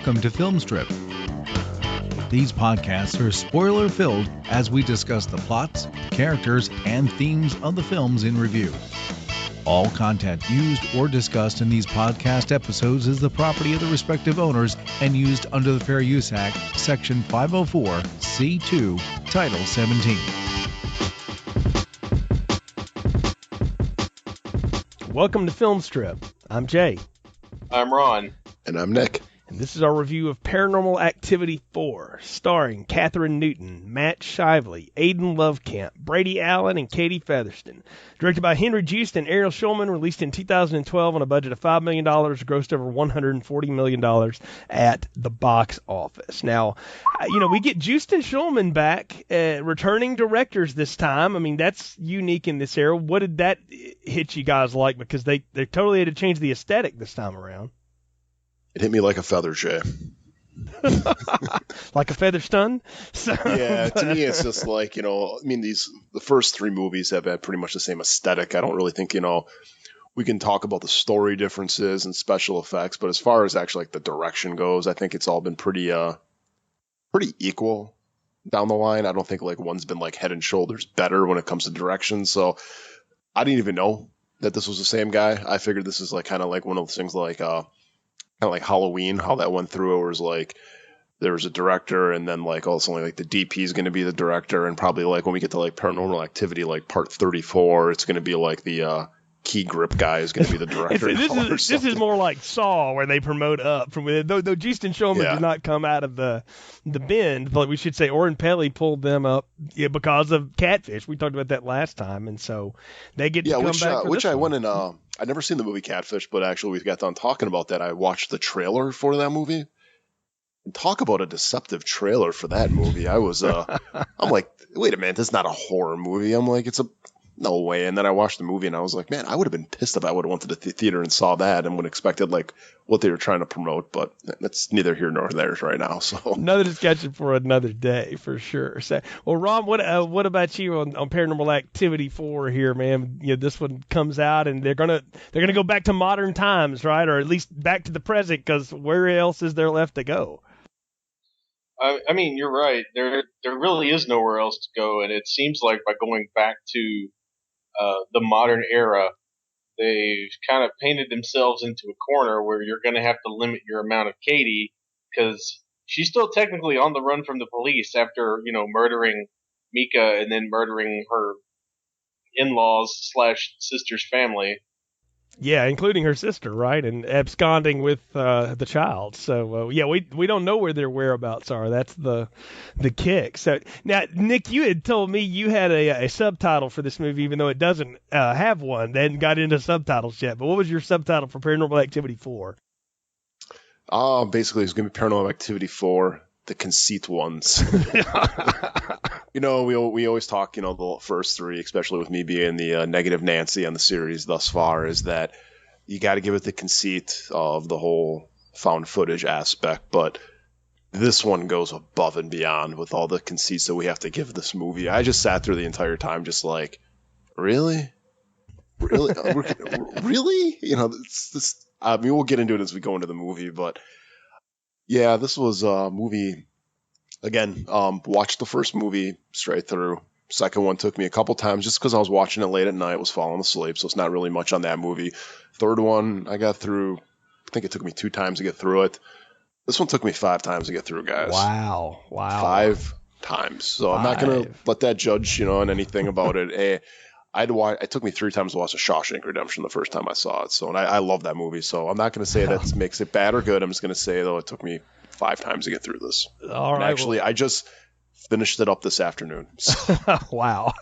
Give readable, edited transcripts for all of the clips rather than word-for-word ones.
Welcome to Film Strip. These podcasts are spoiler-filled as we discuss the plots, characters, and themes of the films in review. All content used or discussed in these podcast episodes is the property of the respective owners and used under the Fair Use Act, Section 504, C2, Title 17. Welcome to Film Strip. I'm Jay. I'm Ron. And I'm Nick. And this is our review of Paranormal Activity 4, starring Catherine Newton, Matt Shively, Aidan Lovecamp, Brady Allen, and Katie Featherston. Directed by Henry Joost and Ariel Schulman, released in 2012 on a budget of $5 million, grossed over $140 million at the box office. Now, we get Joost and Schulman back, returning directors this time. I mean, that's unique in this era. What did that hit you guys like? Because they totally had to change the aesthetic this time around. It hit me like a feather, Jay. Like a feather stun? Yeah, to me it's just like, the first three movies have had pretty much the same aesthetic. I don't really think, we can talk about the story differences and special effects, but as far as actually like the direction goes, I think it's all been pretty equal down the line. I don't think like one's been like head and shoulders better when it comes to direction. So I didn't even know that this was the same guy. I figured this is like kind of like one of those things like kind of like Halloween, how that went through. It was like there was a director, and then like also like the DP is going to be the director, and probably like when we get to like Paranormal Activity, like part 34, it's going to be like the key grip guy is going to be the director. This is more like Saw, where they promote up from within. Though Joost and Schulman did not come out of the bend, but we should say Oren Peli pulled them up because of Catfish. We talked about that last time, and so they get to come back. Which I went and I'd never seen the movie Catfish, but actually we got done talking about that. I watched the trailer for that movie. And talk about a deceptive trailer for that movie. I was I'm like, wait a minute, this is not a horror movie. I'm like, no way. And then I watched the movie and I was like, man, I would have been pissed if I would have went to the theater and saw that and would have expected like what they were trying to promote, but that's neither here nor there right now. So another discussion for another day for sure. So, well, Ron, what about you on Paranormal Activity 4 here, man? This one comes out and they're gonna go back to modern times, right? Or at least back to the present, because where else is there left to go? I mean, you're right. There really is nowhere else to go, and it seems like by going back to the modern era, they've kind of painted themselves into a corner where you're going to have to limit your amount of Katie, because she's still technically on the run from the police after, murdering Mika and then murdering her in-laws / sister's family. Yeah, including her sister, right? And absconding with the child. So, we don't know where their whereabouts are. That's the kick. So, now, Nick, you had told me you had a subtitle for this movie, even though it doesn't have one. They hadn't got into subtitles yet. But what was your subtitle for Paranormal Activity 4? Basically, it's going to be Paranormal Activity 4, The Conceit Ones. We always talk, the first three, especially with me being the negative Nancy on the series thus far, is that you got to give it the conceit of the whole found footage aspect. But this one goes above and beyond with all the conceits that we have to give this movie. I just sat through the entire time just like, really? Really? Really? We'll get into it as we go into the movie. But yeah, this was a movie. Again, watched the first movie straight through. Second one took me a couple times just because I was watching it late at night, was falling asleep, so it's not really much on that movie. Third one, I got through, I think it took me 2 times to get through it. This one took me 5 times to get through, guys. Wow. 5 times. So I'm not going to let that judge, on anything about it. It took me 3 times to watch The Shawshank Redemption the first time I saw it. So, and I love that movie, so I'm not going to say that makes it bad or good. I'm just going to say, though, it took me 5 times to get through this. All right. Actually, I just finished it up this afternoon. So. Wow.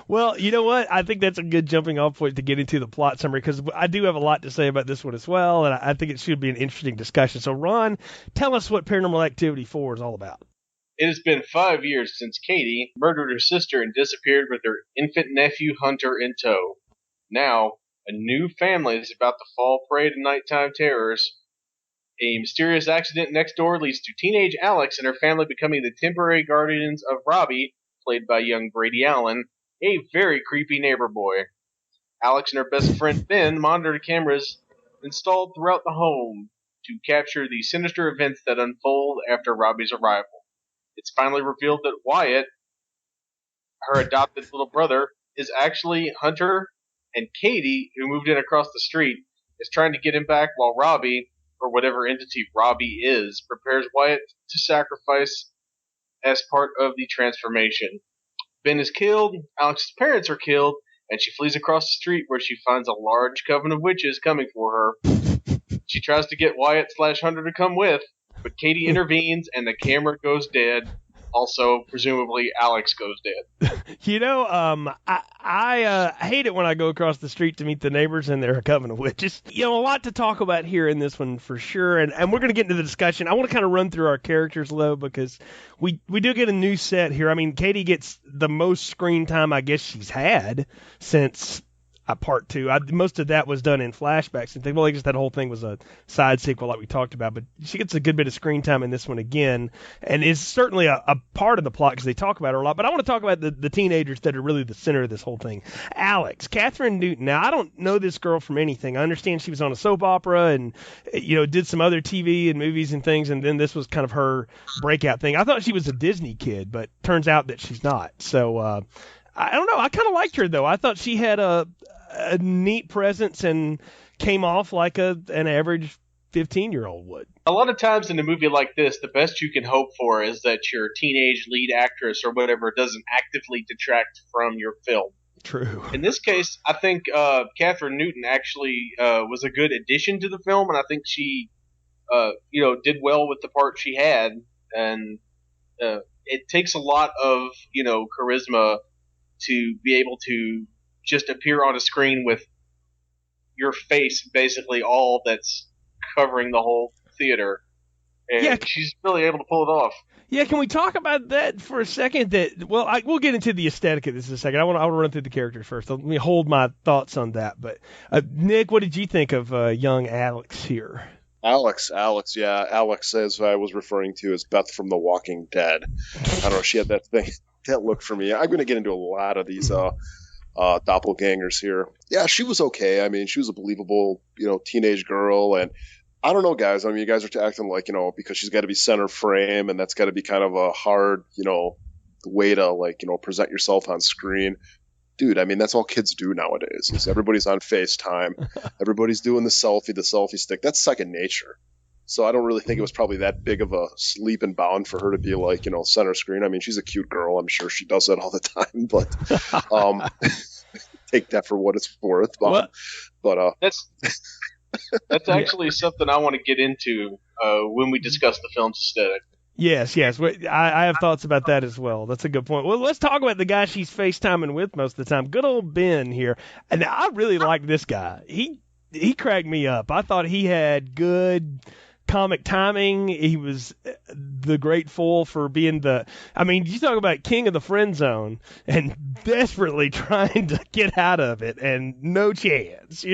Well, you know what? I think that's a good jumping off point to get into the plot summary, because I do have a lot to say about this one as well, and I think it should be an interesting discussion. So, Ron, tell us what Paranormal Activity 4 is all about. It has been 5 years since Katie murdered her sister and disappeared with her infant nephew Hunter in tow. Now, a new family is about to fall prey to nighttime terrors. A mysterious accident next door leads to teenage Alex and her family becoming the temporary guardians of Robbie, played by young Brady Allen, a very creepy neighbor boy. Alex and her best friend Ben monitor cameras installed throughout the home to capture the sinister events that unfold after Robbie's arrival. It's finally revealed that Wyatt, her adopted little brother, is actually Hunter, and Katie, who moved in across the street, is trying to get him back while Robbie, or whatever entity Robbie is, prepares Wyatt to sacrifice as part of the transformation. Ben is killed, Alex's parents are killed, and she flees across the street where she finds a large coven of witches coming for her. She tries to get Wyatt/Hunter to come with, but Katie intervenes and the camera goes dead. Also, presumably, Alex goes dead. I hate it when I go across the street to meet the neighbors and they're a coven of witches. A lot to talk about here in this one for sure, and we're going to get into the discussion. I want to kind of run through our characters, though, because we do get a new set here. I mean, Katie gets the most screen time I guess she's had since part 2. Most of that was done in flashbacks and things. Well, I guess that whole thing was a side sequel like we talked about, but she gets a good bit of screen time in this one again, and is certainly a part of the plot because they talk about her a lot. But I want to talk about the teenagers that are really the center of this whole thing. Alex, Catherine Newton. Now, I don't know this girl from anything. I understand she was on a soap opera and did some other TV and movies and things, and then this was kind of her breakout thing. I thought she was a Disney kid, but turns out that she's not. So I don't know. I kind of liked her, though. I thought she had a neat presence and came off like an average 15-year-old would. A lot of times in a movie like this, the best you can hope for is that your teenage lead actress or whatever doesn't actively detract from your film. True. In this case, I think Catherine Newton actually was a good addition to the film, and I think she did well with the part she had. And it takes a lot of charisma to be able to just appear on a screen with your face basically all that's covering the whole theater. And she's really able to pull it off. Yeah, can we talk about that for a second? We'll get into the aesthetic of this in a second. I want to run through the characters first. Let me hold my thoughts on that. But Nick, what did you think of young Alex here? Alex, yeah. Alex, as I was referring to, as Beth from The Walking Dead. I don't know, she had that thing, that look for me. I'm going to get into a lot of these doppelgangers here. Yeah, she was okay. I mean, she was a believable, teenage girl, and I don't know, guys. I mean, you guys are acting like, because she's got to be center frame, and that's got to be kind of a hard, way to present yourself on screen. Dude, I mean, that's all kids do nowadays. Is everybody's on FaceTime, everybody's doing the selfie stick. That's second nature. So I don't really think it was probably that big of a leap and bound for her to be center screen. I mean, she's a cute girl. I'm sure she does that all the time, but take that for what it's worth. But that's actually something I want to get into when we discuss the film's aesthetic. Yes. I have thoughts about that as well. That's a good point. Well, let's talk about the guy she's FaceTiming with most of the time. Good old Ben here. And I really like this guy. He cracked me up. I thought he had good comic timing. He was the great fool for being you talk about king of the friend zone and desperately trying to get out of it and no chance,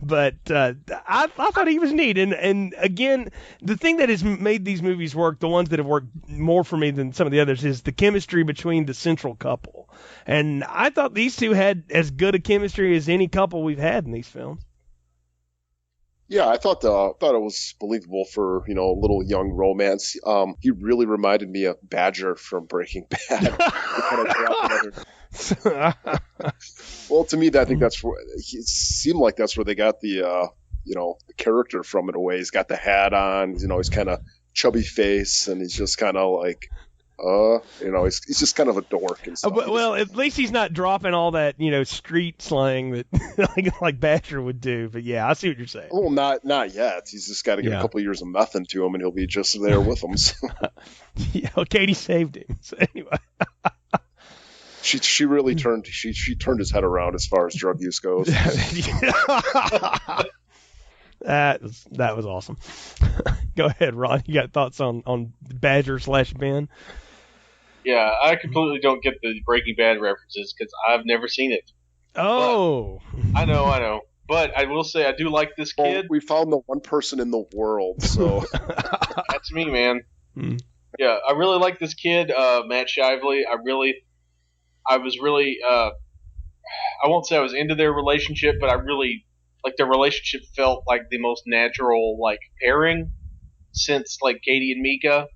but I thought he was neat. And again, the thing that has made these movies work, the ones that have worked more for me than some of the others, is the chemistry between the central couple. And I thought these two had as good a chemistry as any couple we've had in these films. Yeah, I thought it was believable for a little young romance. He really reminded me of Badger from Breaking Bad. Well, to me, I think it seemed like that's where they got the the character from in a way. He's got the hat on. He's kind of chubby face, and he's just kind of like. He's just kind of a dork and stuff. Well, at least he's not dropping all that, street slang that like Badger would do. But yeah, I see what you're saying. Well, not yet. He's just got to get a couple of years of meth into him, and he'll be just there with them. So. Yeah, well, Katie saved him. So anyway. She really turned his head around as far as drug use goes. That was awesome. Go ahead, Ron. You got thoughts on Badger/Ben? Yeah, I completely don't get the Breaking Bad references because I've never seen it. Oh. But I know. But I will say I do like this kid. Well, we found the one person in the world, so. That's me, man. Yeah, I really like this kid, Matt Shively. I was really, I won't say I was into their relationship, but I really like their relationship felt like the most natural like pairing since like Katie and Mika.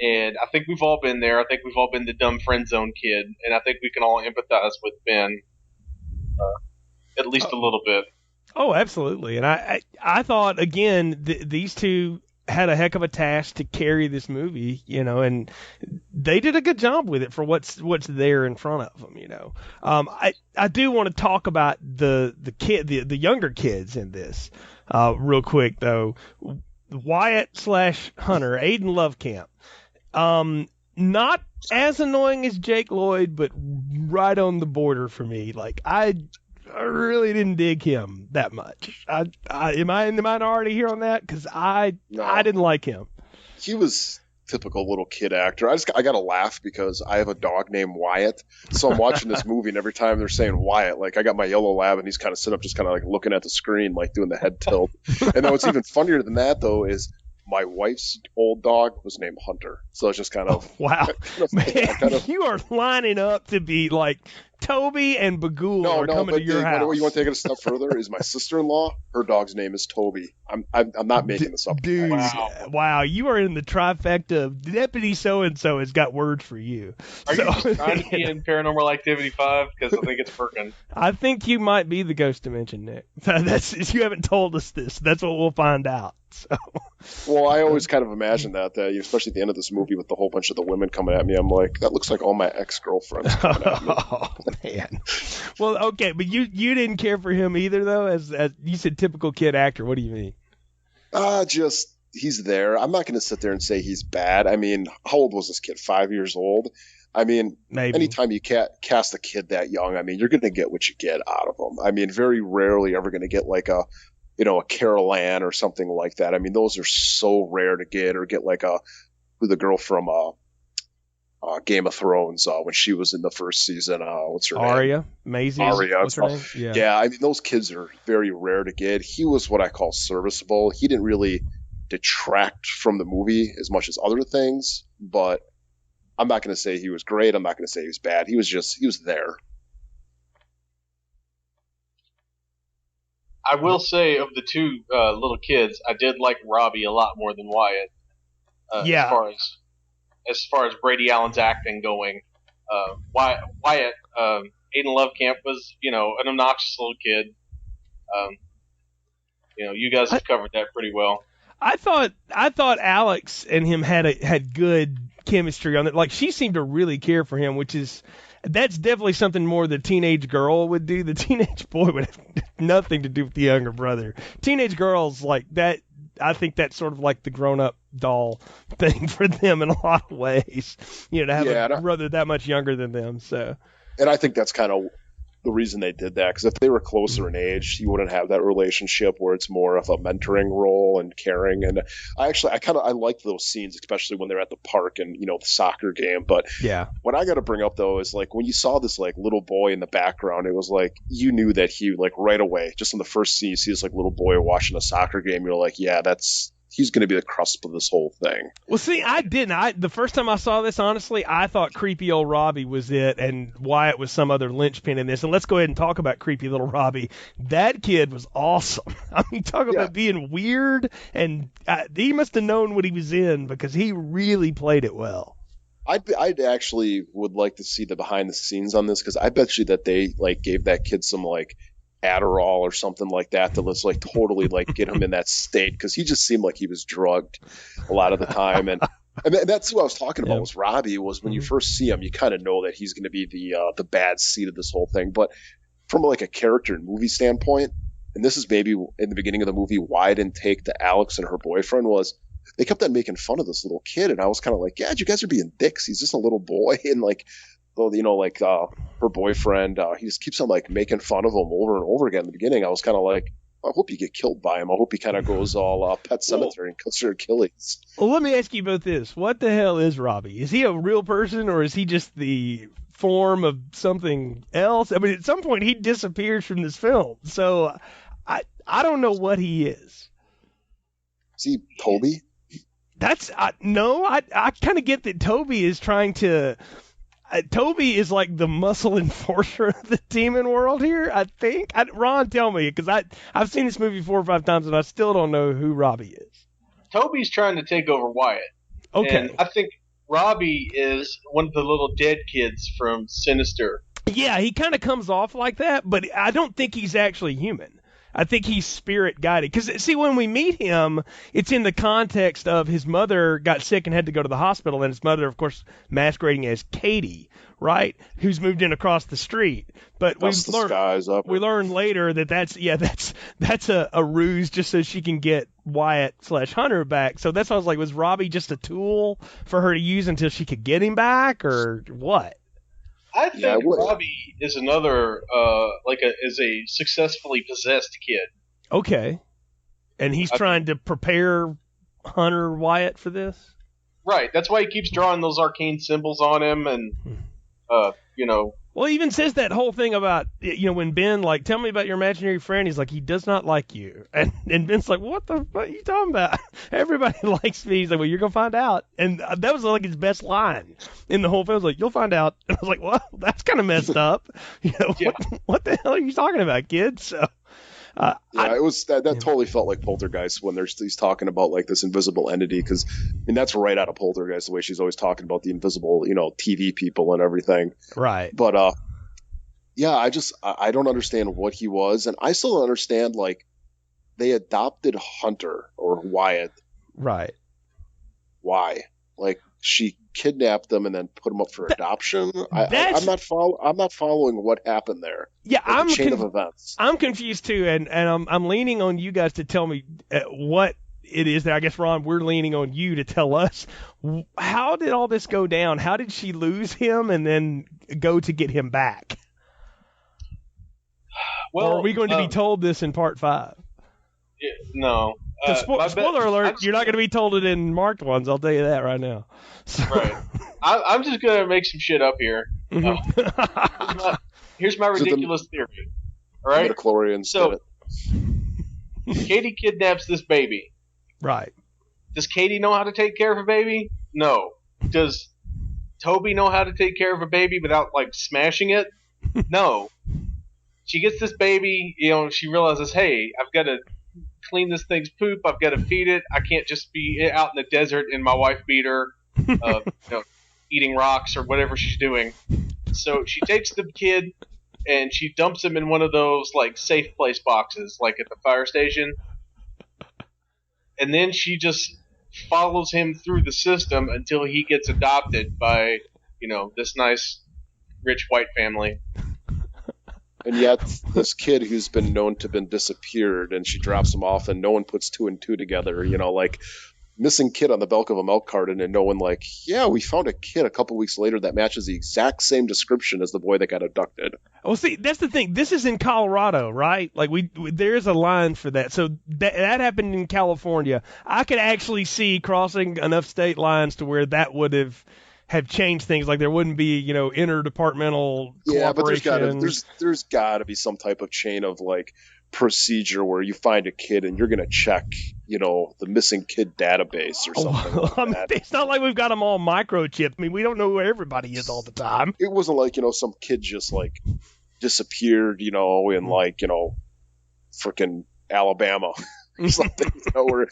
And I think we've all been there. I think we've all been the dumb friend zone kid, and I think we can all empathize with Ben at least a little bit. Oh, absolutely. And I thought again these two had a heck of a task to carry this movie, and they did a good job with it for what's there in front of them, I do want to talk about the younger kids in this real quick though. Wyatt/Hunter, Aiden Lovecamp. Not as annoying as Jake Lloyd, but right on the border for me. Like I really didn't dig him that much. Am I in the minority here on that? Because I didn't like him. He was typical little kid actor. I gotta laugh because I have a dog named Wyatt, so I'm watching this movie, and every time they're saying Wyatt, like I got my yellow lab, and he's kind of sitting up, just kind of like looking at the screen, like doing the head tilt. And then what's even funnier than that, though, is my wife's old dog was named Hunter, so it's just kind of wow, man, you are lining up to be like Toby and Bagul are coming to your house. You want to take it a step further? Is my sister-in-law? Her dog's name is Toby. I'm not making this up. Dude, wow, you are in the trifecta. Deputy so-and-so has got words for you. Are you just trying to be in Paranormal Activity 5? Because I think it's working. I think you might be the ghost dimension, Nick. You haven't told us this. That's what we'll find out. So. Well, I always kind of imagine that, especially at the end of this movie with the whole bunch of the women coming at me. I'm like, that looks like all my ex-girlfriends coming at me. Oh, man. Well, okay, but you didn't care for him either, though, as you said, typical kid actor. What do you mean? Just he's there. I'm not going to sit there and say he's bad. I mean, how old was this kid? 5 years old? I mean, maybe. Anytime you cast a kid that young, I mean, you're going to get what you get out of them. I mean, very rarely ever going to get like a Carol Ann or something like that. I mean, those are so rare to get, or get like the girl from Game of Thrones when she was in the first season. What's her name? Maisie. What's her name? Yeah, I mean, those kids are very rare to get. He was what I call serviceable. He didn't really detract from the movie as much as other things, but I'm not going to say he was great. I'm not going to say he was bad. He was there. I will say, of the two little kids, I did like Robbie a lot more than Wyatt. As far as Brady Allen's acting going, Wyatt, Aiden Lovecamp was, an obnoxious little kid. You guys have covered that pretty well. I thought Alex and him had good chemistry on it. Like, she seemed to really care for him, that's definitely something more the teenage girl would do. The teenage boy would have nothing to do with the younger brother. Teenage girls, like that, I think that's sort of like the grown-up doll thing for them in a lot of ways. To have a brother that much younger than them. So, and I think that's kind of the reason they did that, because if they were closer in age, you wouldn't have that relationship where it's more of a mentoring role and caring. And I liked those scenes, especially when they're at the park and the soccer game. But yeah, what I got to bring up though is like when you saw this like little boy in the background, it was like you knew that he like right away, just in the first scene, you see this like little boy watching a soccer game. You're like, yeah, he's going to be the cusp of this whole thing. Well, see, I didn't. The first time I saw this, honestly, I thought creepy old Robbie was it, and Wyatt was some other linchpin in this. And let's go ahead and talk about creepy little Robbie. That kid was awesome. I mean, talk about being weird, and he must have known what he was in because he really played it well. I'd actually would like to see the behind the scenes on this, because I bet you that they like gave that kid some like Adderall or something like that let's like totally like get him in that state, because he just seemed like he was drugged a lot of the time. And that's who I was talking about. Was Robbie, was when you first see him, you kind of know that he's going to be the bad seed of this whole thing. But from like a character and movie standpoint, and this is maybe in the beginning of the movie why I didn't take the Alex and her boyfriend, was they kept on making fun of this little kid, and I was kind of like, yeah, you guys are being dicks. He's just a little boy. And like, her boyfriend, he just keeps on like making fun of him over and over again. In the beginning, I was kind of like, I hope you get killed by him. I hope he kind of goes all Pet Cemetery and cuts your Achilles. Well, let me ask you about this. What the hell is Robbie? Is he a real person, or is he just the form of something else? I mean, at some point he disappears from this film, so I don't know what he is. Is he Toby? No. I kind of get that Toby is trying to. Toby is like the muscle enforcer of the demon world here, I think. Ron, tell me, because I've seen this movie 4 or 5 times, and I still don't know who Robbie is. Toby's trying to take over Wyatt. Okay. And I think Robbie is one of the little dead kids from Sinister. Yeah, he kind of comes off like that, but I don't think he's actually human. I think he's spirit guided. Because, see, when we meet him, it's in the context of his mother got sick and had to go to the hospital, and his mother, of course, masquerading as Katie, right, who's moved in across the street. But we learned later that that's a ruse just so she can get Wyatt/Hunter back. So that's why I was like, was Robbie just a tool for her to use until she could get him back, or what? I think Robbie is another, is a successfully possessed kid. Okay. And he's trying to prepare Hunter Wyatt for this? Right. That's why he keeps drawing those arcane symbols on him and, Well, he even says that whole thing about, when Ben, like, tell me about your imaginary friend. He's like, he does not like you. And Ben's like, what the fuck are you talking about? Everybody likes me. He's like, well, you're going to find out. And that was like his best line in the whole film. He was like, you'll find out. And I was like, well, that's kind of messed up. What the hell are you talking about, kid? So. It was that totally felt like Poltergeist when he's talking about like this invisible entity, because that's right out of Poltergeist, the way she's always talking about the invisible TV people and everything. Right. But I don't understand what he was, and I still don't understand like they adopted Hunter or Wyatt. Right. Why? Like she kidnapped them and then put them up for adoption. I'm not following what happened there. Yeah, I'm chain of events. I'm confused too, and I'm leaning on you guys to tell me what it is there. I guess Ron, we're leaning on you to tell us how did all this go down? How did she lose him and then go to get him back? Well, or are we going to be told this in part 5? No. Spoiler alert, you're not going to be told it in marked ones, I'll tell you that right now. So. Right. I'm just going to make some shit up here. Here's my ridiculous theory. All right? So, Katie kidnaps this baby. Right. Does Katie know how to take care of a baby? No. Does Toby know how to take care of a baby without, like, smashing it? No. She gets this baby, she realizes, hey, I've got to clean this thing's poop. I've got to feed it. I can't just be out in the desert in my wife beater, eating rocks or whatever she's doing. So she takes the kid and she dumps him in one of those like safe place boxes, like at the fire station. And then she just follows him through the system until he gets adopted by, this nice rich white family. And yet, this kid who's been known to have been disappeared, and she drops him off, and no one puts 2 and 2 together. Like missing kid on the back of a milk carton, and no one like, yeah, we found a kid a couple weeks later that matches the exact same description as the boy that got abducted. Well, see, that's the thing. This is in Colorado, right? Like there is a line for that. So that happened in California. I could actually see crossing enough state lines to where that would have changed things. Like there wouldn't be, interdepartmental cooperation. Yeah, but there's got to be some type of chain of like procedure where you find a kid and you're going to check, the missing kid database or something. Like that. It's not like we've got them all microchipped. I mean, we don't know where everybody is all the time. It wasn't like, some kid just like disappeared, in like, freaking Alabama. Or something, where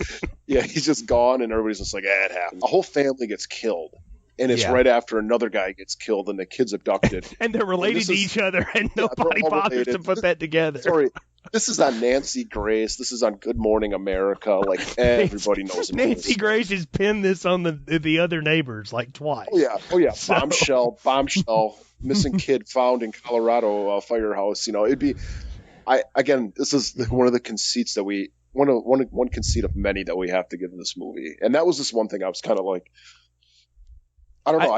he's just gone and everybody's just like, it happened. A whole family gets killed. And it's right after another guy gets killed and the kid's abducted. And they're related to each other, and nobody bothers to put that together. Sorry, this is on Nancy Grace. This is on Good Morning America. Like, everybody knows about Nancy Grace has pinned this on the other neighbors, like, twice. Oh, yeah. So. Bombshell. Missing kid found in Colorado firehouse. It'd be... this is one of the conceits that we... One conceit of many that we have to give in this movie. And that was just one thing I was kind of like... I don't know.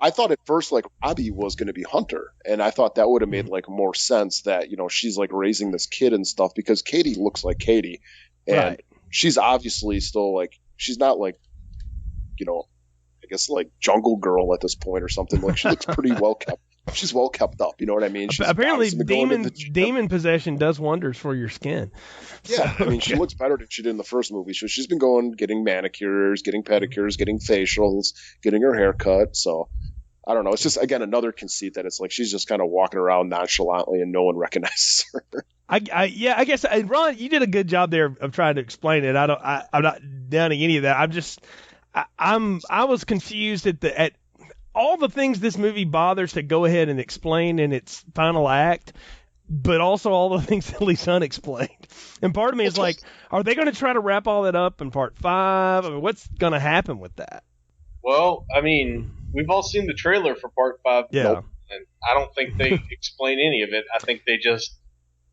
I thought at first like Robbie was going to be Hunter, and I thought that would have made like more sense that she's like raising this kid and stuff, because Katie looks like Katie, and she's obviously still like, she's not like I guess like Jungle Girl at this point or something. Like she looks pretty well kept. She's well kept up. You know what I mean? She's apparently demon possession does wonders for your skin. Yeah, I mean, she looks better than she did in the first movie. So she's been getting manicures, getting pedicures, getting facials, getting her hair cut. So I don't know. It's just, again, another conceit that it's like she's just kind of walking around nonchalantly and no one recognizes her. I guess Ron, you did a good job there of trying to explain it. I'm not downing any of that. I was confused at all the things this movie bothers to go ahead and explain in its final act, but also all the things that leaves unexplained. And part of me is like, are they going to try to wrap all that up in part 5? I mean, what's going to happen with that? Well, I mean, we've all seen the trailer for part 5. Yeah. Nope, and I don't think they explain any of it. I think they just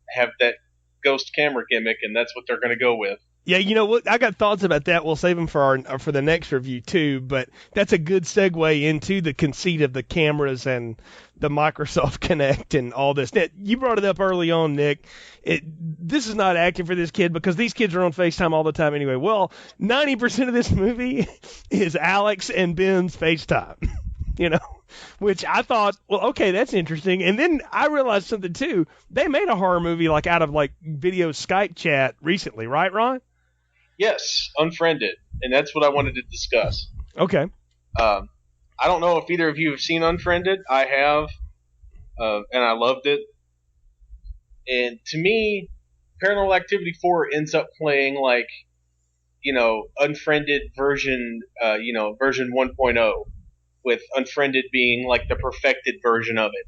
have that ghost camera gimmick, and that's what they're going to go with. Yeah, you know what? I got thoughts about that. We'll save them for the next review too. But that's a good segue into the conceit of the cameras and the Microsoft Kinect and all this. Now, you brought it up early on, Nick. This is not acting for this kid because these kids are on FaceTime all the time anyway. Well, 90% of this movie is Alex and Ben's FaceTime. You know, which I thought, well, okay, that's interesting. And then I realized something too. They made a horror movie like out of like video Skype chat recently, right, Ron? Yes, Unfriended, and that's what I wanted to discuss. Okay. I don't know if either of you have seen Unfriended. I have, and I loved it. And to me, Paranormal Activity 4 ends up playing like, Unfriended version, version 1.0, with Unfriended being like the perfected version of it.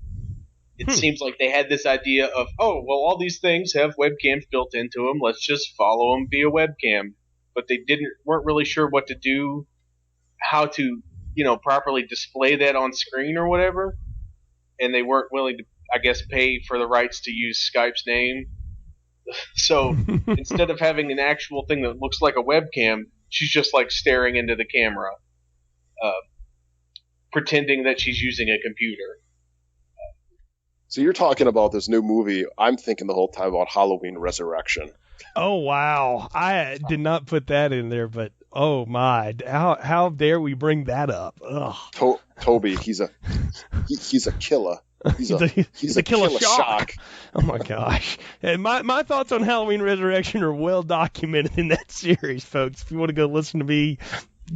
It seems like they had this idea of, all these things have webcams built into them. Let's just follow them via webcam. But they weren't really sure what to do, how to, properly display that on screen or whatever. And they weren't willing to, I guess, pay for the rights to use Skype's name. So instead of having an actual thing that looks like a webcam, she's just like staring into the camera, pretending that she's using a computer. So you're talking about this new movie. I'm thinking the whole time about Halloween Resurrection. Oh, wow. I did not put that in there, but oh my, how dare we bring that up? Ugh. Toby, he's a killer. He's a killer shock. Oh my gosh. And my thoughts on Halloween Resurrection are well documented in that series, folks. If you want to go listen to me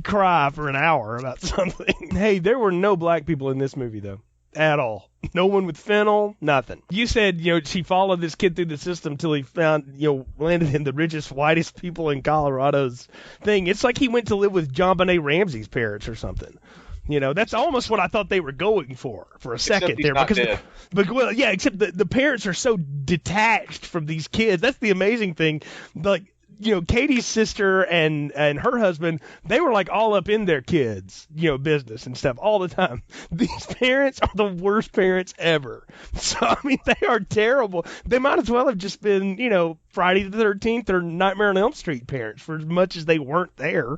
cry for an hour about something. Hey, there were no black people in this movie though. At all. No one with fennel, nothing. You said, she followed this kid through the system till he found, landed in the richest, whitest people in Colorado's thing. It's like he went to live with John Benet Ramsey's parents or something. That's almost what I thought they were going for a second there. Except the parents are so detached from these kids. That's the amazing thing. Like, Katie's sister and her husband, they were like all up in their kids, business and stuff all the time. These parents are the worst parents ever. So, I mean, they are terrible. They might as well have just been, Friday the 13th or Nightmare on Elm Street parents for as much as they weren't there.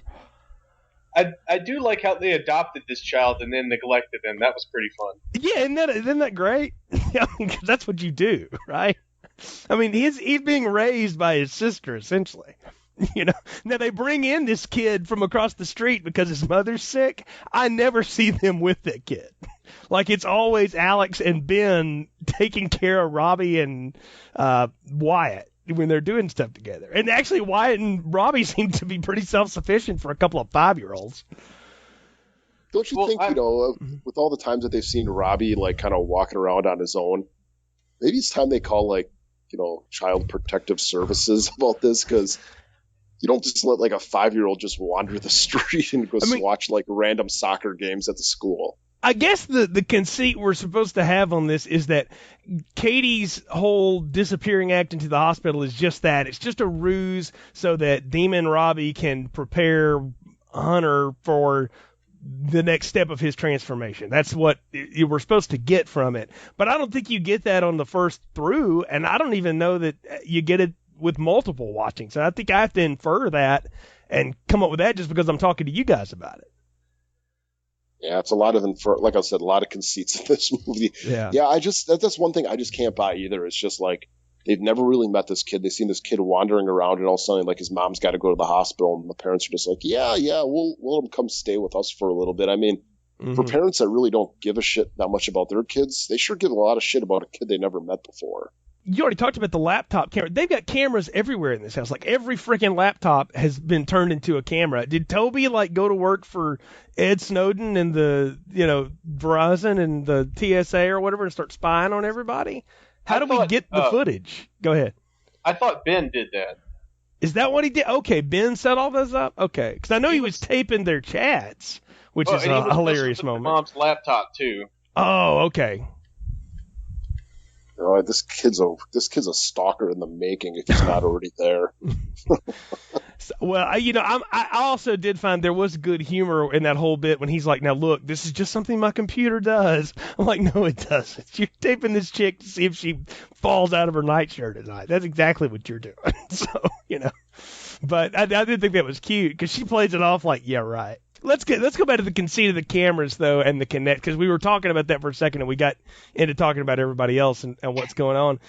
I do like how they adopted this child and then neglected him. That was pretty fun. Yeah, isn't that great? I mean, 'cause that's what you do, right? I mean, he's being raised by his sister, essentially. Now they bring in this kid from across the street because his mother's sick. I never see them with that kid. Like, it's always Alex and Ben taking care of Robbie and Wyatt when they're doing stuff together. And actually, Wyatt and Robbie seem to be pretty self-sufficient for a couple of 5-year-olds. Don't you think, with all the times that they've seen Robbie, like, kind of walking around on his own, maybe it's time they call, like, Child Protective Services about this, because you don't just let, like, a 5-year-old just wander the street and go watch, like, random soccer games at the school. I guess the conceit we're supposed to have on this is that Katie's whole disappearing act into the hospital is just that. It's just a ruse so that Demon Robbie can prepare Hunter for the next step of his transformation. That's what you were supposed to get from it. But I don't think you get that on the first through, and I don't even know that you get it with multiple watchings. So I think I have to infer that and come up with that just because I'm talking to you guys about it. Yeah, it's a lot of, like I said, a lot of conceits in this movie. Yeah, that's one thing I just can't buy either. It's just like, they've never really met this kid. They've seen this kid wandering around, and all of a sudden, like, his mom's got to go to the hospital, and the parents are just like, yeah, we'll let him come stay with us for a little bit. I mean, for parents that really don't give a shit that much about their kids, they sure give a lot of shit about a kid they never met before. You already talked about the laptop camera. They've got cameras everywhere in this house. Like every freaking laptop has been turned into a camera. Did Toby go to work for Ed Snowden and the Verizon and the TSA or whatever and start spying on everybody? How do we get the footage? Go ahead. I thought Ben did that. Is that what he did? Okay, Ben set all those up? Okay, because I know he was taping their chats, which is a hilarious moment. Mom's laptop, too. Oh, okay. Oh, this kid's a stalker in the making if he's not already there. Well, I also did find there was good humor in that whole bit when he's like, "Now look, this is just something my computer does." I'm like, "No, it doesn't. You're taping this chick to see if she falls out of her nightshirt at night. That's exactly what you're doing." So, but I did think that was cute because she plays it off like, "Yeah, right." Let's go back to the conceit of the cameras though and the Kinect, because we were talking about that for a second and we got into talking about everybody else and what's going on.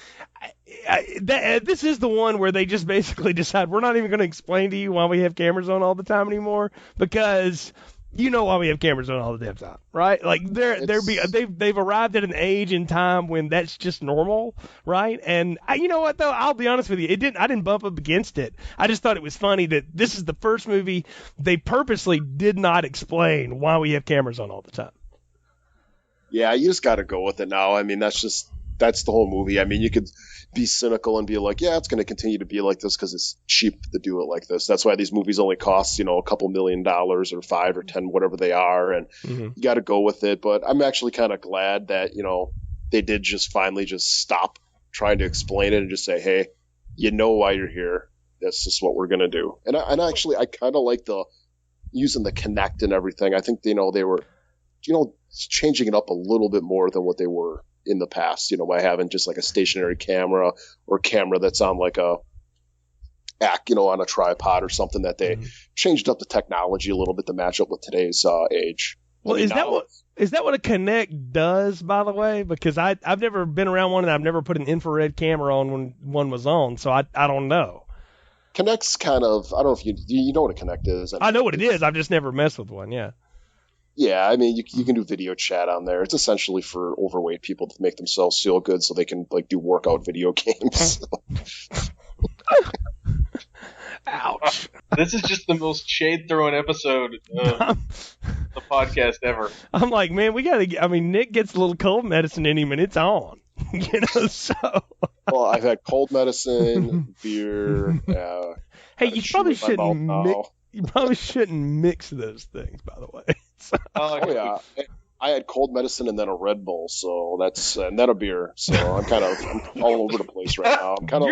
This is the one where they just basically decide we're not even going to explain to you why we have cameras on all the time anymore, because you know why we have cameras on all the damn time, right? Like they've arrived at an age in time when that's just normal, right? And you know what though, I'll be honest with you, I didn't bump up against it. I just thought it was funny that this is the first movie they purposely did not explain why we have cameras on all the time. Yeah, you just got to go with it now. I mean, that's the whole movie. I mean, you could be cynical and be like, yeah, it's going to continue to be like this because it's cheap to do it like this. That's why these movies only cost, a couple $1 million or 5 or 10, whatever they are. And you got to go with it. But I'm actually kind of glad that, they did just finally just stop trying to explain it and just say, hey, you know why you're here. That's just what we're going to do. And actually, I kind of like using the Kinect and everything. I think, they were, changing it up a little bit more than what they were in the past, by having just like a stationary camera or camera that's on like on a tripod or something, that they changed up the technology a little bit to match up with today's age. Well, is that what a Kinect does, by the way? Because I've never been around one and I've never put an infrared camera on when one was on, so I don't know. Kinect's kind of, I don't know if you know what a Kinect is. I know what it is. I've just never messed with one. Yeah. Yeah, I mean, you can do video chat on there. It's essentially for overweight people to make themselves feel good so they can do workout video games. Ouch. This is just the most shade-throwing episode of the podcast ever. I'm like, man, Nick gets a little cold medicine in him and it's on. So. Well, I've had cold medicine, beer. Hey, you probably shouldn't mix those things, by the way. Oh yeah, I had cold medicine and then a Red Bull, and then a beer. So I'm all over the place right now. I'm kind of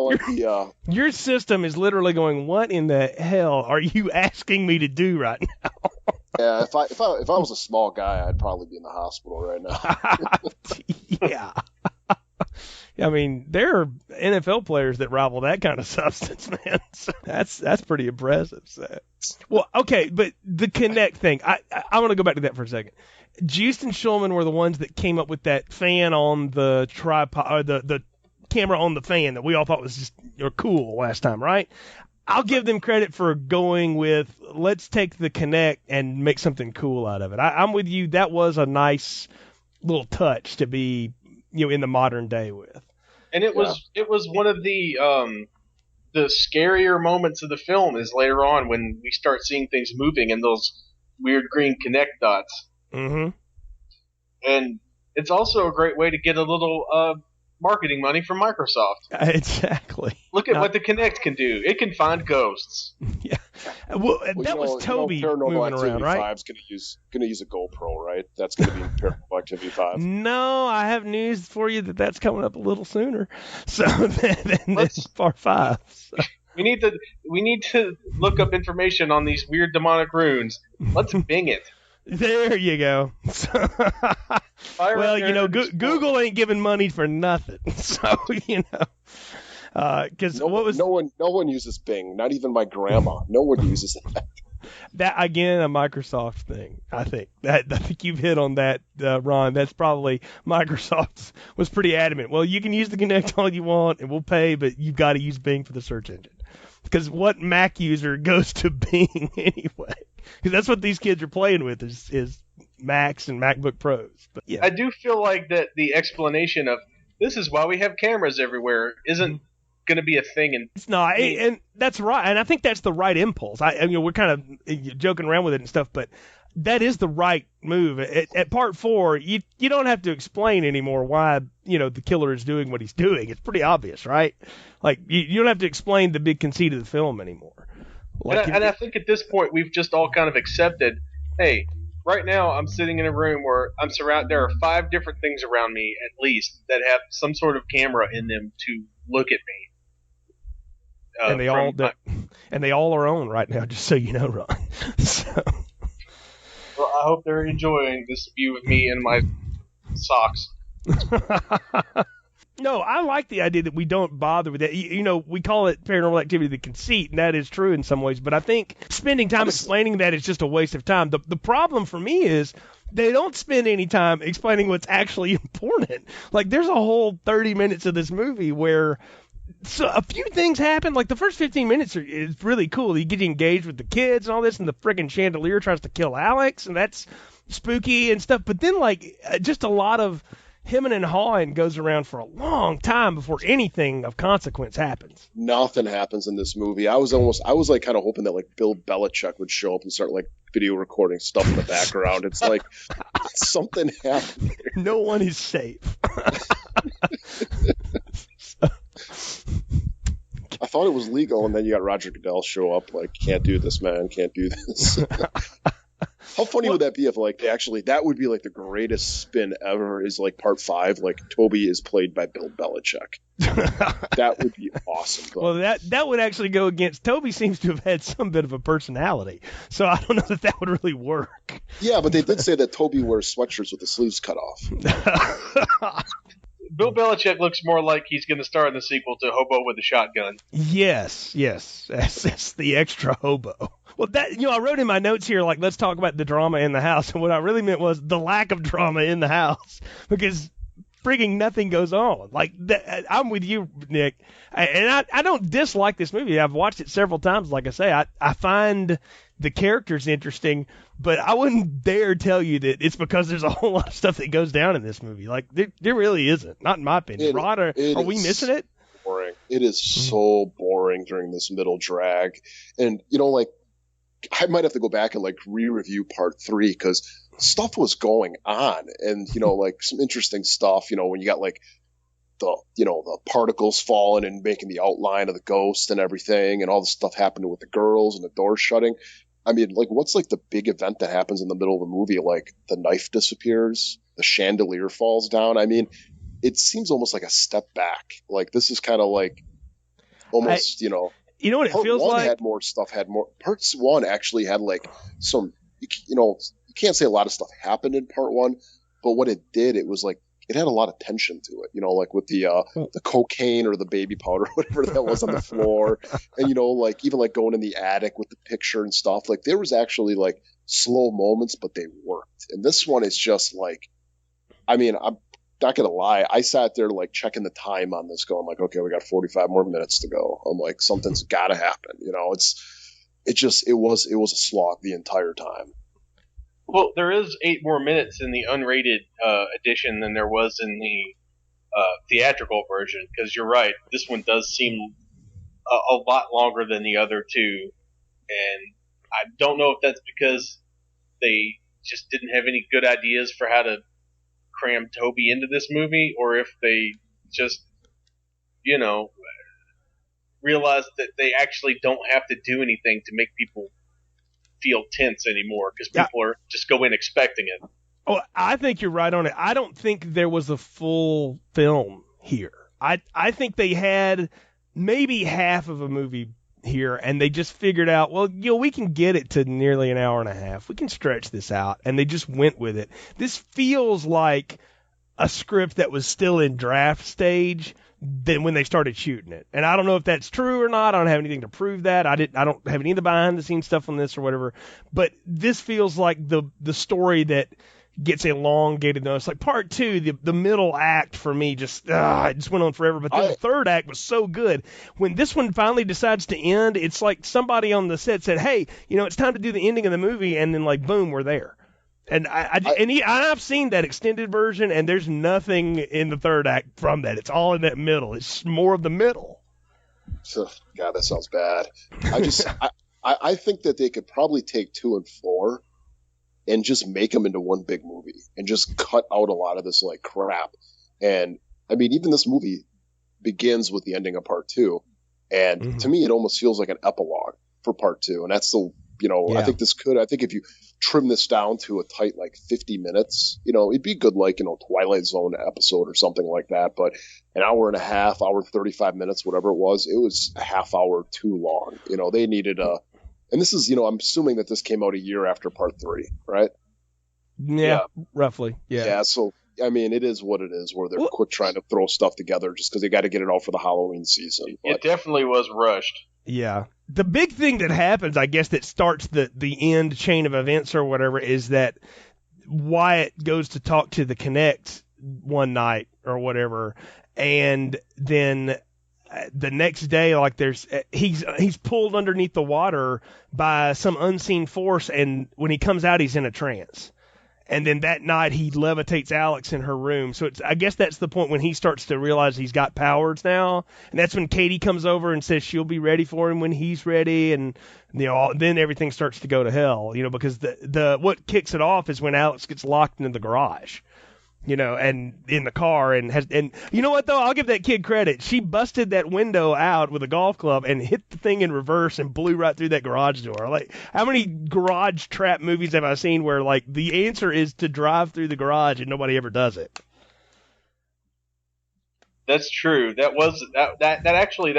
like the. Your system is literally going, what in the hell are you asking me to do right now? Yeah, if I was a small guy, I'd probably be in the hospital right now. Yeah. I mean, there are NFL players that rival that kind of substance, man. So that's pretty impressive. So. Well, okay, but the Kinect thing, I want to go back to that for a second. Juiced and Schulman were the ones that came up with that fan on the tripod, or the camera on the fan that we all thought was just cool last time, right? I'll give them credit for going with, let's take the Kinect and make something cool out of it. I'm with you. That was a nice little touch to be, in the modern day with. And it was one of the scarier moments of the film is later on when we start seeing things moving and those weird green Kinect dots. Mm-hmm. And it's also a great way to get a little marketing money from Microsoft. Exactly. Look at what the Kinect can do. It can find ghosts. Yeah. Well, that was Toby moving around, right? Paranormal Activity 5 is going to use a GoPro, right? That's going to be in Paranormal Activity 5. No, I have news for you that's coming up a little sooner. So than Part 5. So. We need to look up information on these weird demonic runes. Let's Bing it. There you go. Well, Google ain't giving money for nothing. So, because no one uses Bing, not even my grandma. No one uses that. That again, a Microsoft thing. I think you've hit on that, Ron. That's probably Microsoft was pretty adamant. Well, you can use the Kinect all you want, and we'll pay, but you've got to use Bing for the search engine. Because what Mac user goes to Bing anyway? Because that's what these kids are playing with is Macs and MacBook Pros. But yeah, I do feel like that the explanation of this is why we have cameras everywhere isn't going to be a thing. And it's not, and that's right. And I think that's the right impulse. We're kind of joking around with it and stuff, but that is the right move. At part 4, you don't have to explain anymore why, the killer is doing what he's doing. It's pretty obvious, right? Like, you don't have to explain the big conceit of the film anymore. Like, and I think at this point we've just all kind of accepted, hey, right now I'm sitting in a room where I'm surrounded. There are 5 different things around me, at least, that have some sort of camera in them to look at me. And they all are on right now, just so you know, Ron. So. Well, I hope they're enjoying this view of me in my socks. No, I like the idea that we don't bother with that. We call it Paranormal Activity, the conceit, and that is true in some ways. But I think spending time explaining that is just a waste of time. The problem for me is they don't spend any time explaining what's actually important. Like, there's a whole 30 minutes of this movie where a few things happen. Like, the first 15 minutes is really cool. You get engaged with the kids and all this, and the friggin' chandelier tries to kill Alex, and that's spooky and stuff. But then, just a lot of hemming and hawing goes around for a long time before anything of consequence happens. Nothing happens in this movie. I was like kind of hoping that like Bill Belichick would show up and start like video recording stuff in the background. It's like something happened here. No one is safe. I thought it was legal, and then you got Roger Goodell show up like, can't do this, man, can't do this. How funny would that be if like that would be like the greatest spin ever, is like part 5, like Toby is played by Bill Belichick. That would be awesome. Though. Well, that would actually go against, Toby seems to have had some bit of a personality, so I don't know that would really work. Yeah, but they did say that Toby wears sweatshirts with the sleeves cut off. Bill Belichick looks more like he's going to star in the sequel to Hobo with a Shotgun. Yes, that's the extra hobo. Well, I wrote in my notes here, like, let's talk about the drama in the house. And what I really meant was the lack of drama in the house, because frigging nothing goes on. Like, I'm with you, Nick. And I don't dislike this movie. I've watched it several times. Like I say, I find the characters interesting, but I wouldn't dare tell you that it's because there's a whole lot of stuff that goes down in this movie. Like, there really isn't. Not in my opinion. Rod, are we missing it? Boring. It is so boring during this middle drag. And, like, I might have to go back and like re-review part 3, because stuff was going on, and like some interesting stuff. When you got like the particles falling and making the outline of the ghost and everything, and all the stuff happening with the girls and the door shutting. I mean, like, what's like the big event that happens in the middle of the movie? Like, the knife disappears, the chandelier falls down. I mean, it seems almost like a step back. Like, this is kind of like almost You know what it feels like? Part 1 Parts 1 actually had like some, you can't say a lot of stuff happened in part 1, but what it did, it was like, it had a lot of tension to it, like with the cocaine or the baby powder, whatever that was on the floor. And, like, even like going in the attic with the picture and stuff, like there was actually like slow moments, but they worked. And this one is just like, I mean, I'm not gonna lie, I sat there like checking the time on this, going like, okay, we got 45 more minutes to go. I'm like, something's got to happen. It was a slog the entire time. Well, there is 8 more minutes in the unrated edition than there was in the theatrical version, because you're right, this one does seem a lot longer than the other two, and I don't know if that's because they just didn't have any good ideas for how to cram Toby into this movie, or if they just, realized that they actually don't have to do anything to make people feel tense anymore, because people are just go in expecting it. Oh, I think you're right on it. I don't think there was a full film here. I think they had maybe half of a movie here, and they just figured out, well, we can get it to nearly an hour and a half. We can stretch this out, and they just went with it. This feels like a script that was still in draft stage than when they started shooting it. And I don't know if that's true or not. I don't have anything to prove that. I don't have any of the behind the scenes stuff on this or whatever. But this feels like the story that gets elongated. It's like part 2, the middle act for me just it just went on forever. But then the third act was so good. When this one finally decides to end, it's like somebody on the set said, hey, it's time to do the ending of the movie, and then like boom, we're there. And I've seen that extended version, and there's nothing in the third act from that. It's all in that middle. It's more of the middle. So, God, that sounds bad. I think that they could probably take 2 and 4 and just make them into one big movie and just cut out a lot of this like crap. And I mean, even this movie begins with the ending of part 2. And to me, it almost feels like an epilogue for part 2. And that's the, I think if you trim this down to a tight, like 50 minutes, it'd be good, like, Twilight Zone episode or something like that. But an hour and a half, hour, 35 minutes, whatever it was a half hour too long. They needed and this is, I'm assuming that this came out a year after part 3, right? Yeah. Roughly. Yeah. Yeah. So, I mean, it is what it is, where they're quick trying to throw stuff together just because they got to get it all for the Halloween season. But it definitely was rushed. Yeah. The big thing that happens, I guess, that starts the end chain of events or whatever is that Wyatt goes to talk to the Connect one night or whatever, and then the next day, like, he's pulled underneath the water by some unseen force, and when he comes out, he's in a trance. And then that night he levitates Alex in her room. So I guess that's the point when he starts to realize he's got powers now. And that's when Katie comes over and says she'll be ready for him when he's ready. And, then everything starts to go to hell, because the what kicks it off is when Alex gets locked into the garage, and in the car and you know what though? I'll give that kid credit. She busted that window out with a golf club and hit the thing in reverse and blew right through that garage door. Like, how many garage trap movies have I seen where, like, the answer is to drive through the garage and nobody ever does it? That's true. That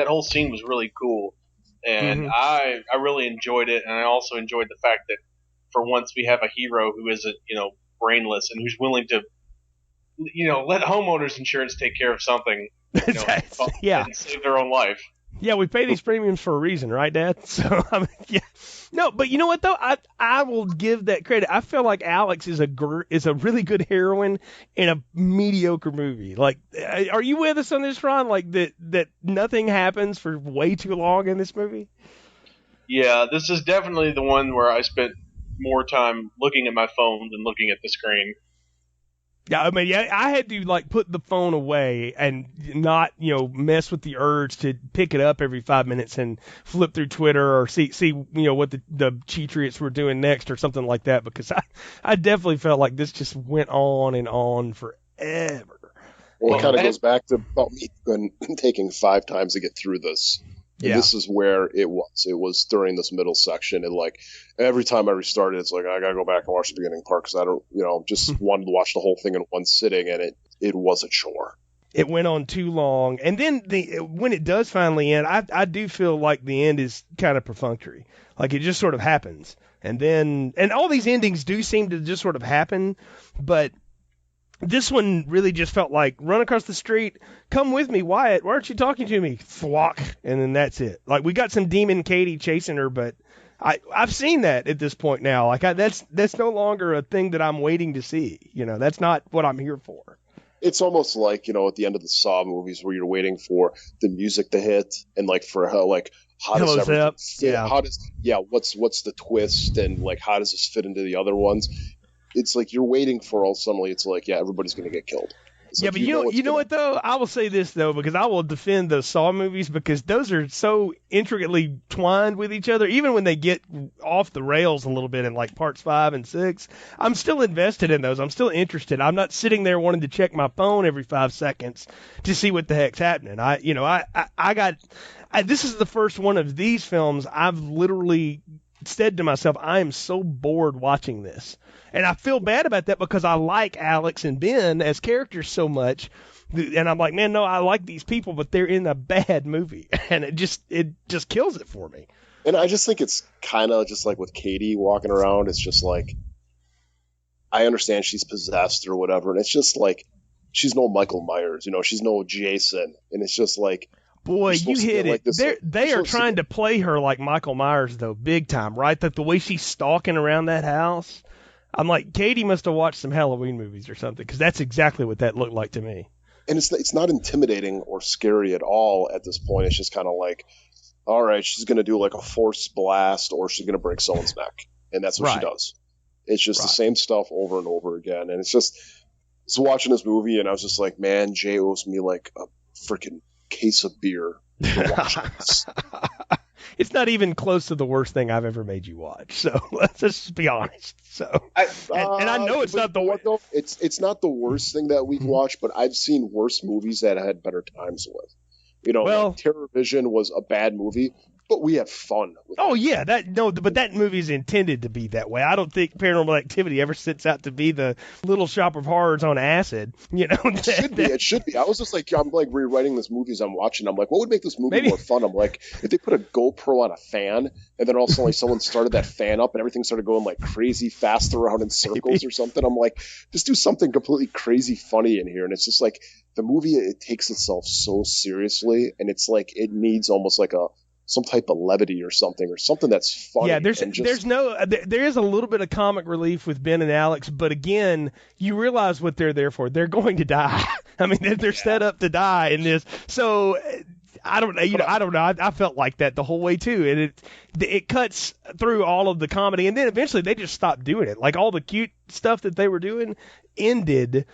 whole scene was really cool. And I really enjoyed it, and I also enjoyed the fact that for once we have a hero who isn't, brainless and who's willing to let homeowners insurance take care of something, yeah, and save their own life. Yeah, we pay these premiums for a reason, right, Dad? So, I mean, yeah. No, but you know what, though? I will give that credit. I feel like Alex is a really good heroine in a mediocre movie. Like, are you with us on this, Ron? Like, that nothing happens for way too long in this movie? Yeah, this is definitely the one where I spent more time looking at my phone than looking at the screen. Yeah, I mean, I had to, like, put the phone away and not, mess with the urge to pick it up every 5 minutes and flip through Twitter or see what the Cheatriots were doing next or something like that, because I definitely felt like this just went on and on forever. Well, it kind of goes back to about me taking 5 times to get through this. And this is where it was. It was during this middle section, and like every time I restarted, it's like I gotta go back and watch the beginning part because I don't, just wanted to watch the whole thing in one sitting, and it was a chore. It went on too long, and then when it does finally end, I do feel like the end is kind of perfunctory. Like, it just sort of happens, and all these endings do seem to just sort of happen, but this one really just felt like run across the street, come with me, Wyatt, why aren't you talking to me? Thwack, and then that's it. Like, we got some demon Katie chasing her, but I've seen that at this point now. Like, that's no longer a thing that I'm waiting to see. That's not what I'm here for. It's almost like, at the end of the Saw movies where you're waiting for the music to hit and like for how, like, how does everything fit? Yeah. What's the twist, and like how does this fit into the other ones? It's like you're waiting for all suddenly it's like, yeah, everybody's going to get killed. It's yeah, like, but you know what, though? I will say this, though, because I will defend those Saw movies because those are so intricately twined with each other. Even when they get off the rails a little bit in, like, parts 5 and 6, I'm still invested in those. I'm still interested. I'm not sitting there wanting to check my phone every 5 seconds to see what the heck's happening. This is the first one of these films I've literally said to myself, I am so bored watching this. And I feel bad about that because I like Alex and Ben as characters so much. And I'm like, man, no, I like these people, but they're in a bad movie. And it just kills it for me. And I just think it's kind of just like with Katie walking around. It's just like, I understand she's possessed or whatever. And it's just like, she's no Michael Myers, she's no Jason. And it's just like, boy, you hit it. Like they are trying to play her like Michael Myers, though, big time, right? That the way she's stalking around that house. I'm like, Katie must have watched some Halloween movies or something, because that's exactly what that looked like to me. And it's not intimidating or scary at all at this point. It's just kind of like, all right, she's going to do like a force blast or she's going to break someone's neck. And that's what she does. It's just the same stuff over and over again. And it's just, I was watching this movie and I was just like, man, Jay owes me like a freaking case of beer for watching this. It's not even close to the worst thing I've ever made you watch. So let's just be honest. So, and I know it's not the worst. It's not the worst thing that we've watched, but I've seen worse movies that I had better times with. You know, like Terror Vision was a bad movie, but we had fun with it. Yeah, but that movie is intended to be that way. I don't think Paranormal Activity ever sets out to be the Little Shop of Horrors on acid. You know, it should be. I was just like, I'm like rewriting this movie as I'm watching. I'm like, what would make this movie more fun? I'm like, if they put a GoPro on a fan, and then all of a sudden like, someone started that fan up, and everything started going like crazy fast around in circles or something. I'm like, just do something completely crazy funny in here. And it's just like the movie, it takes itself so seriously, and it's like it needs almost like some type of levity or something that's funny. Yeah, there is a little bit of comic relief with Ben and Alex, but again, you realize what they're there for. They're going to die. I mean, they're set up to die in this. So I don't know. I felt like that the whole way too, and it cuts through all of the comedy, and then eventually they just stopped doing it. Like all the cute stuff that they were doing ended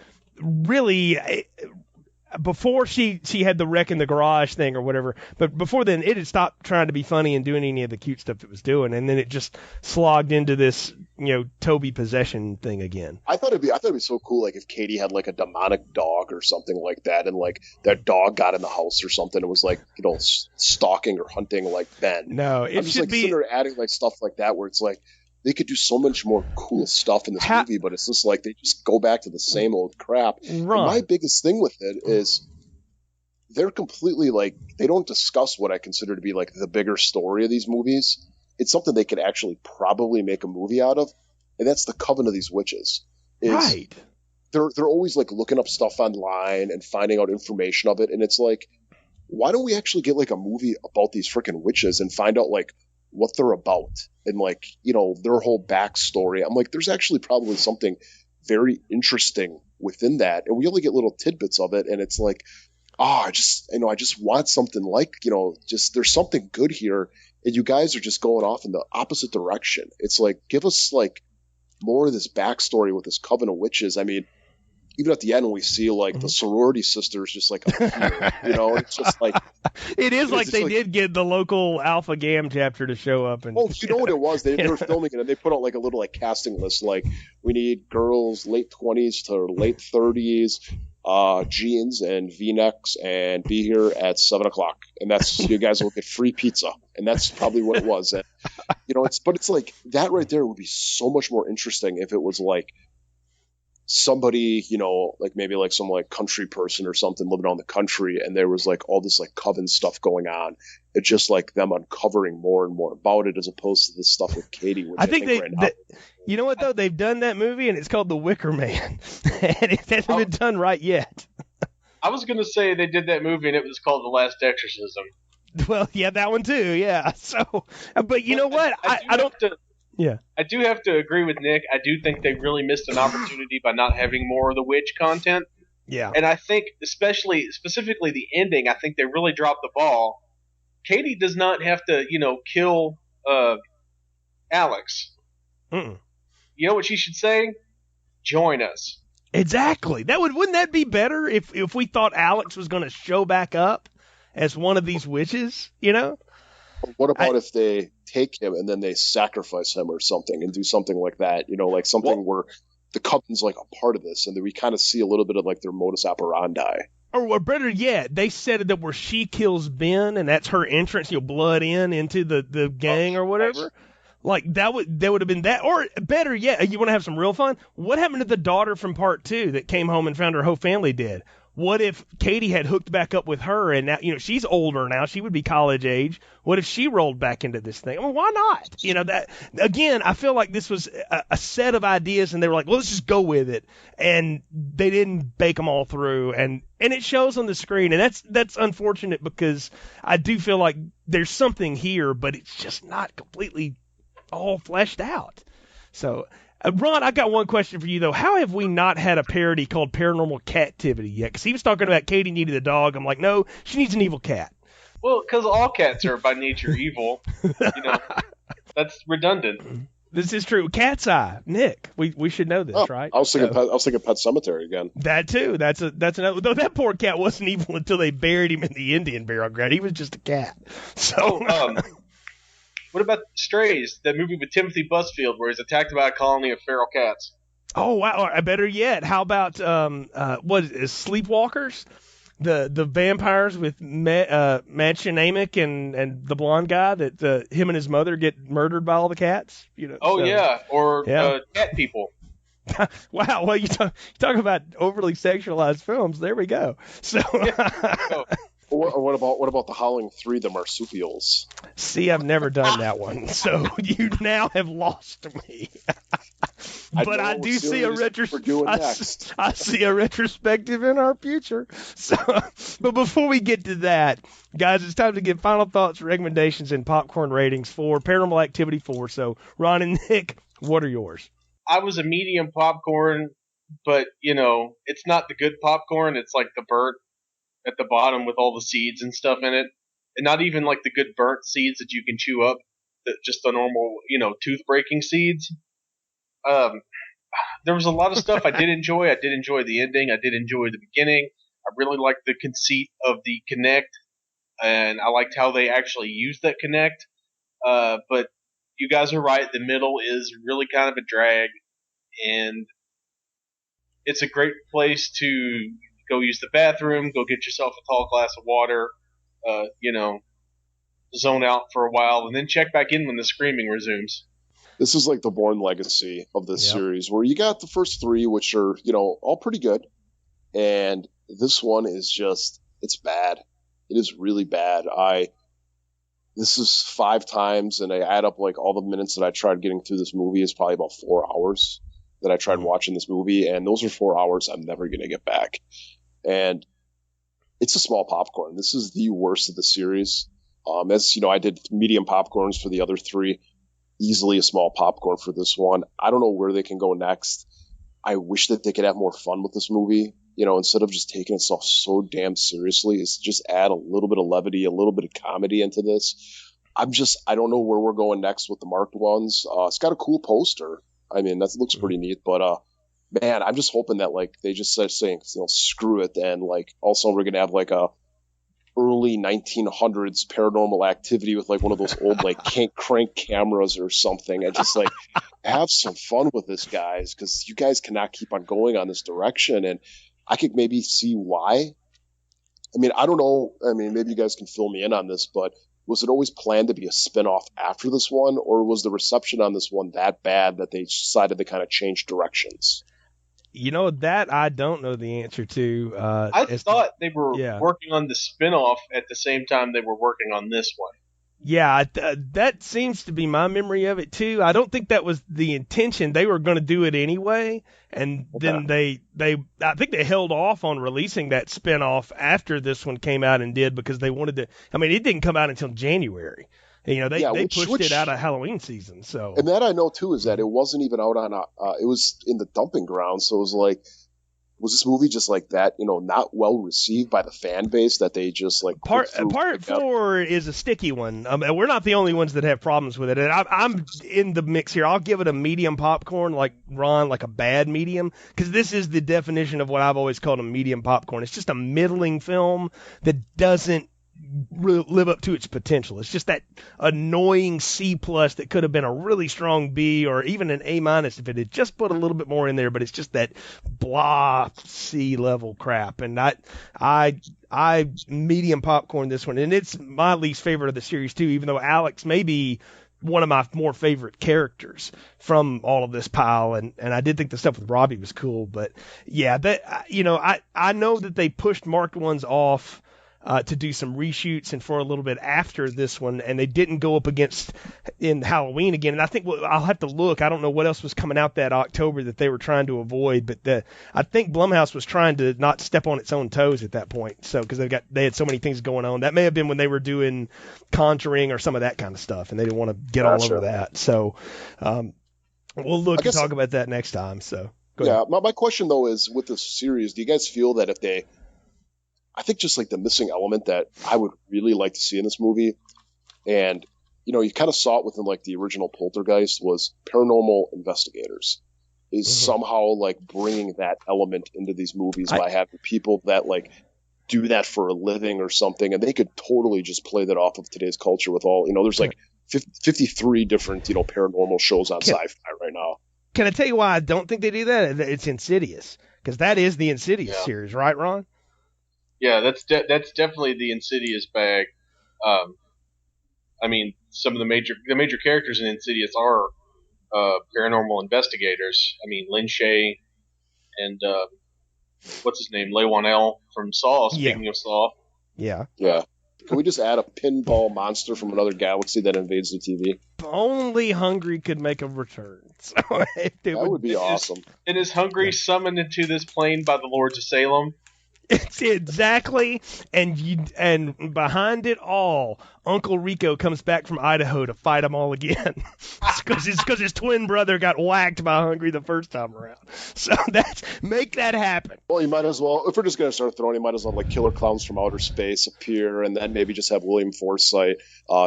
really. Before she had the wreck in the garage thing or whatever, but before then it had stopped trying to be funny and doing any of the cute stuff it was doing, and then it just slogged into this, Toby possession thing again. I thought it'd be so cool, like if Katie had like a demonic dog or something like that, and like that dog got in the house or something, it was like stalking or hunting like Ben. No, it I'm just should like be sitting there adding like stuff like that where it's like they could do so much more cool stuff in this movie, but it's just like they just go back to the same old crap. And my biggest thing with it is they're completely like, they don't discuss what I consider to be like the bigger story of these movies. It's something they could actually probably make a movie out of, and that's the Coven of these Witches. Right. They're always like looking up stuff online and finding out information of it, and it's like, why don't we actually get like a movie about these freaking witches and find out like what they're about and like, their whole backstory. I'm like, there's actually probably something very interesting within that. And we only get little tidbits of it. And it's like, I just want something like, just there's something good here. And you guys are just going off in the opposite direction. It's like, give us like more of this backstory with this Coven of Witches. I mean, even at the end when we see like the sorority sisters just like appear, it's just like it is like they did get the local Alpha Gam chapter to show up. And you know what it was? They were filming it and they put out like a little like casting list, like we need girls late 20s to late 30s, jeans and V-necks, and be here at 7:00, and that's you guys will get free pizza, and that's probably what it was. And it's like that right there would be so much more interesting if it was like somebody, like maybe like some like country person or something living out in the country, and there was like all this like coven stuff going on. It's just like them uncovering more and more about it as opposed to this stuff with Katie. Which I think you know what though? They've done that movie and it's called The Wicker Man, and it hasn't been done right yet. I was going to say they did that movie and it was called The Last Exorcism. Well, yeah, that one too. Yeah. So, but you know what? I don't. Yeah, I do have to agree with Nick. I do think they really missed an opportunity by not having more of the witch content. Yeah, and I think specifically the ending, I think they really dropped the ball. Katie does not have to, kill Alex. Mm-mm. You know what she should say? Join us. Exactly. Wouldn't that be better if we thought Alex was going to show back up as one of these witches? What about if they take him and then they sacrifice him or something and do something like that? Like something where the Coven's like a part of this, and then we kind of see a little bit of like their modus operandi. Or better yet, they said that where she kills Ben and that's her entrance, blood into the gang or whatever. Nice. Like that would have been that. Or better yet, you want to have some real fun? What happened to the daughter from part 2 that came home and found her whole family dead? What if Katie had hooked back up with her and now, she's older now. She would be college age. What if she rolled back into this thing? I mean, why not? That again, I feel like this was a set of ideas and they were like, well, let's just go with it. And they didn't bake them all through. And it shows on the screen. And that's unfortunate because I do feel like there's something here, but it's just not completely all fleshed out. So, Ron, I got one question for you, though. How have we not had a parody called Paranormal Captivity yet? Because he was talking about Katie needed a dog. I'm like, no, she needs an evil cat. Well, because all cats are by nature evil. That's redundant. This is true. Cat's Eye, Nick. We should know this, right? I was thinking Pet Cemetery again. That too. That's another. Though that poor cat wasn't evil until they buried him in the Indian burial ground. He was just a cat. So. What about Strays? That movie with Timothy Busfield, where he's attacked by a colony of feral cats. Oh wow! Better yet, how about what is Sleepwalkers? The vampires with Matt Amick and the blonde guy that him and his mother get murdered by all the cats. Or Cat People. Wow, well you talk about overly sexualized films. There we go. So. What about the Howling 3, the marsupials? See, I've never done that one, so you now have lost me. But I do see a I see a retrospective in our future. So, but before we get to that, guys, it's time to give final thoughts, recommendations, and popcorn ratings for Paranormal Activity 4. So, Ron and Nick, what are yours? I was a medium popcorn, but it's not the good popcorn. It's like the burnt at the bottom with all the seeds and stuff in it, and not even like the good burnt seeds that you can chew up, just the normal, tooth breaking seeds. There was a lot of stuff I did enjoy. I did enjoy the ending. I did enjoy the beginning. I really liked the conceit of the Kinect, and I liked how they actually used that Kinect. But you guys are right. The middle is really kind of a drag, and it's a great place to go use the bathroom, go get yourself a tall glass of water, zone out for a while, and then check back in when the screaming resumes. This is like the Bourne legacy of this series, where you got the first three, which are, all pretty good. And this one is it's bad. It is really bad. This is 5 times, and I add up like all the minutes that I tried getting through this movie is probably about 4 hours that I tried watching this movie. And those are 4 hours I'm never going to get back. And it's a small popcorn. This is the worst of the series. As I did medium popcorns for the other 3. Easily a small popcorn for this one. I don't know where they can go next. I wish that they could have more fun with this movie. Instead of just taking itself so damn seriously, is just add a little bit of levity, a little bit of comedy into this. I don't know where we're going next with the marked ones. It's got a cool poster. I mean, that looks pretty neat, but man, I'm just hoping that like they just start saying, screw it, and like also we're gonna have like a early 1900s Paranormal Activity with like one of those old like crank cameras or something, and just like have some fun with this, guys, because you guys cannot keep on going on this direction. And I could maybe see why. I mean, I don't know. I mean, maybe you guys can fill me in on this, but was it always planned to be a spin-off after this one, or was the reception on this one that bad that they decided to kind of change directions? That I don't know the answer to. I thought they were working on the spin-off at the same time they were working on this one. Yeah, that seems to be my memory of it too. I don't think that was the intention. They were going to do it anyway, and then I think they held off on releasing that spin-off after this one came out and did, because they wanted to. I mean, it didn't come out until January. They pushed it out of Halloween season. So, and that I know too is that it wasn't even out on it was in the dumping ground. So it was like, was this movie just like that, not well received by the fan base that they just like part 4 is a sticky one. We're not the only ones that have problems with it, and I'm in the mix here. I'll give it a medium popcorn, like Ron, like a bad medium, because this is the definition of what I've always called a medium popcorn. It's just a middling film that doesn't live up to its potential. It's just that annoying C+ that could have been a really strong B or even an A- if it had just put a little bit more in there, but it's just that blah C level crap. And I medium popcorn this one, and it's my least favorite of the series too, even though Alex may be one of my more favorite characters from all of this pile, and I did think the stuff with Robbie was cool. But yeah, I know that they pushed marked ones off to do some reshoots and for a little bit after this one, and they didn't go up against in Halloween again. And I think I'll have to look. I don't know what else was coming out that October that they were trying to avoid, but I think Blumhouse was trying to not step on its own toes at that point. So because they had so many things going on. That may have been when they were doing Conjuring or some of that kind of stuff, and they didn't want to get all over that. So we'll look and talk about that next time. So go ahead. My question though is, with this series, do you guys feel that I think just like the missing element that I would really like to see in this movie, and you kind of saw it within like the original Poltergeist was paranormal investigators is somehow like bringing that element into these movies by having people that like do that for a living or something, and they could totally just play that off of today's culture with all, there's like 53 different, paranormal shows on Sci-Fi right now. Can I tell you why I don't think they do that? It's Insidious, because that is the Insidious series, right, Ron? Yeah, that's definitely the Insidious bag. I mean, some of the major characters in Insidious are paranormal investigators. I mean, Lin Shaye and what's his name, Leigh Whannell from Saw. Speaking of Saw, yeah. Can we just add a pinball monster from another galaxy that invades the TV? Only Hungry could make a return. So that would be awesome. And is Hungry summoned into this plane by the Lords of Salem? It's exactly, and behind it all, Uncle Rico comes back from Idaho to fight them all again, because his twin brother got whacked by Hungry the first time around. So make that happen. Well, you might as well, if we're just gonna start throwing, you might as well like killer clowns from outer space appear, and then maybe just have William Forsythe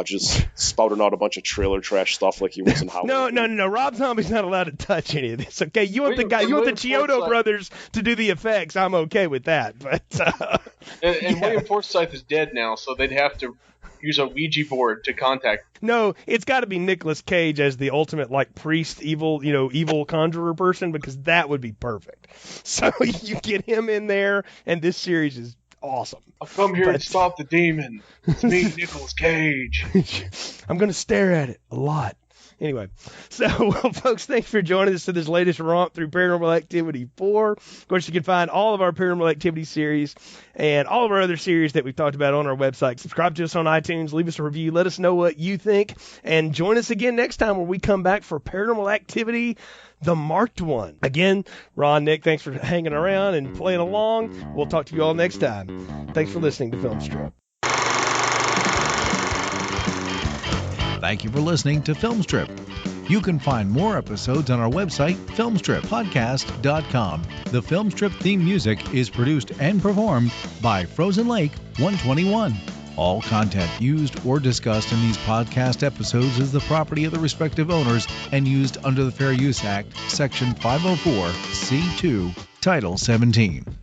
just spouting out a bunch of trailer trash stuff like he was in Howard. No. Rob Zombie's not allowed to touch any of this. Okay, you want the Chiodo brothers to do the effects. I'm okay with that, but. And William Forsythe is dead now, so they'd have to use a Ouija board to contact. No, it's got to be Nicolas Cage as the ultimate like priest, evil conjurer person, because that would be perfect. So you get him in there, and this series is awesome. I've come here to stop the demon. It's me, Nicolas Cage. I'm going to stare at it a lot. Anyway, so, folks, thanks for joining us to this latest romp through Paranormal Activity 4. Of course, you can find all of our Paranormal Activity series and all of our other series that we've talked about on our website. Subscribe to us on iTunes, leave us a review, let us know what you think, and join us again next time when we come back for Paranormal Activity, the Marked One. Again, Ron, Nick, thanks for hanging around and playing along. We'll talk to you all next time. Thanks for listening to Film Strip. Thank you for listening to Film Strip. You can find more episodes on our website, filmstrippodcast.com. The Film Strip theme music is produced and performed by Frozen Lake 121. All content used or discussed in these podcast episodes is the property of the respective owners and used under the Fair Use Act, Section 504, C2, Title 17.